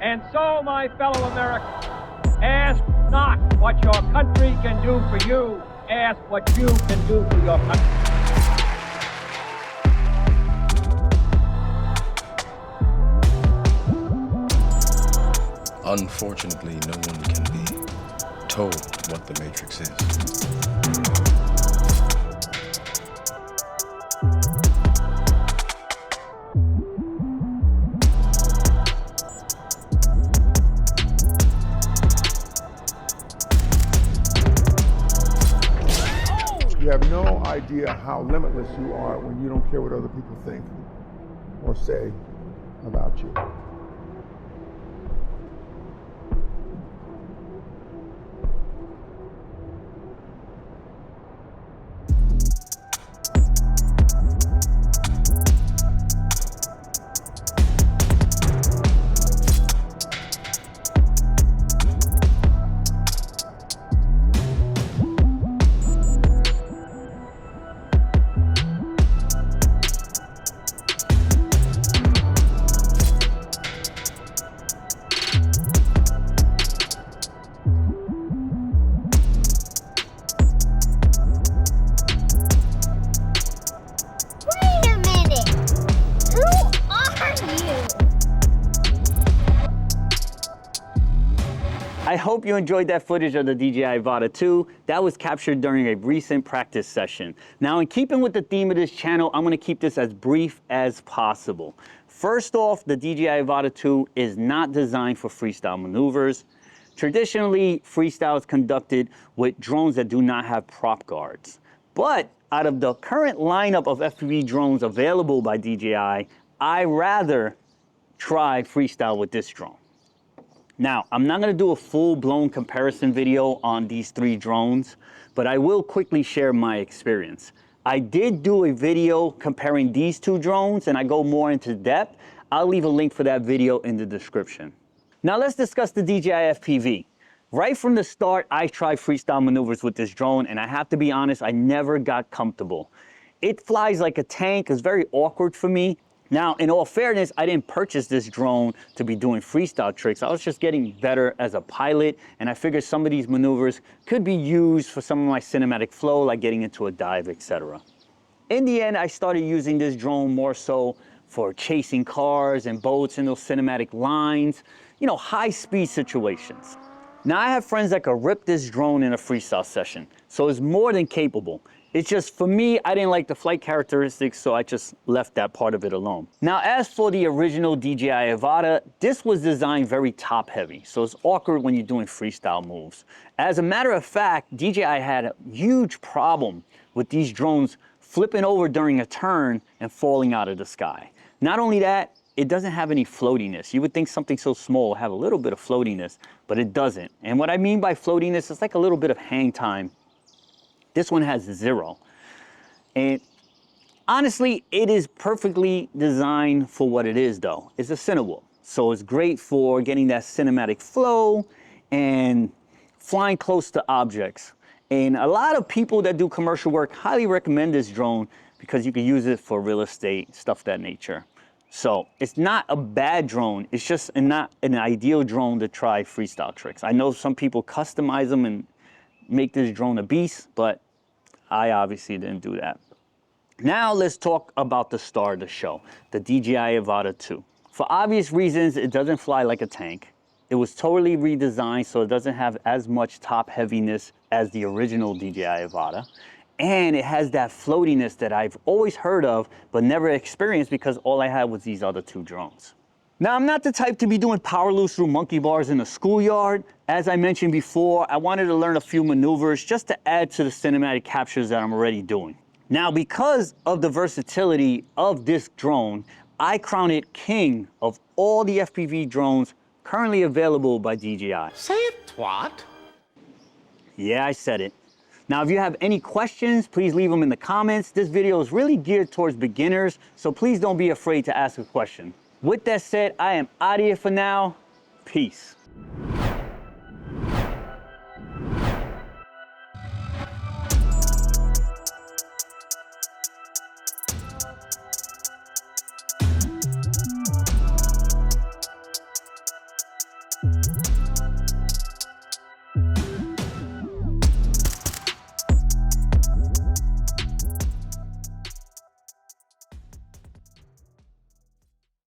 And so, my fellow Americans, ask not what your country can do for you, ask what you can do for your country. Unfortunately, no one can be told what the Matrix is. You have no idea how limitless you are when you don't care what other people think or say about you. I hope you enjoyed that footage of the DJI Avata 2. That was captured during a recent practice session. Now, in keeping with the theme of this channel, I'm gonna keep this as brief as possible. First off, the DJI Avata 2 is not designed for freestyle maneuvers. Traditionally, freestyle is conducted with drones that do not have prop guards. But out of the current lineup of FPV drones available by DJI, I rather try freestyle with this drone. Now, I'm not gonna do a full-blown comparison video on these three drones, but I will quickly share my experience. I did do a video comparing these two drones, and I go more into depth. I'll leave a link for that video in the description. Now let's discuss the DJI FPV. Right from the start, I tried freestyle maneuvers with this drone, and I have to be honest, I never got comfortable. It flies like a tank, it's very awkward for me. Now, in all fairness, I didn't purchase this drone to be doing freestyle tricks. I was just getting better as a pilot, and I figured some of these maneuvers could be used for some of my cinematic flow, like getting into a dive, etc. In the end, I started using this drone more so for chasing cars and boats in those cinematic lines, you know, high-speed situations. Now, I have friends that could rip this drone in a freestyle session, so it's more than capable. It's just, for me, I didn't like the flight characteristics, so I just left that part of it alone. Now, as for the original DJI Avata, this was designed very top-heavy, so it's awkward when you're doing freestyle moves. As a matter of fact, DJI had a huge problem with these drones flipping over during a turn and falling out of the sky. Not only that, it doesn't have any floatiness. You would think something so small would have a little bit of floatiness, but it doesn't. And what I mean by floatiness, it's like a little bit of hang time. This one has 0. And honestly, it is perfectly designed for what it is though. It's a Cinewoop. So it's great for getting that cinematic flow and flying close to objects. And a lot of people that do commercial work highly recommend this drone because you can use it for real estate, stuff of that nature. So it's not a bad drone. It's just not an ideal drone to try freestyle tricks. I know some people customize them and make this drone a beast, but I obviously didn't do that. Now let's talk about the star of the show, the DJI Avata 2. For obvious reasons, it doesn't fly like a tank. It was totally redesigned, so it doesn't have as much top heaviness as the original DJI Avata. And it has that floatiness that I've always heard of, but never experienced because all I had was these other two drones. Now, I'm not the type to be doing power loops through monkey bars in a schoolyard. As I mentioned before, I wanted to learn a few maneuvers just to add to the cinematic captures that I'm already doing. Now, because of the versatility of this drone, I crown it king of all the FPV drones currently available by DJI. Say it, what? Yeah, I said it. Now, if you have any questions, please leave them in the comments. This video is really geared towards beginners, so please don't be afraid to ask a question. With that said, I am out of here for now. Peace. it.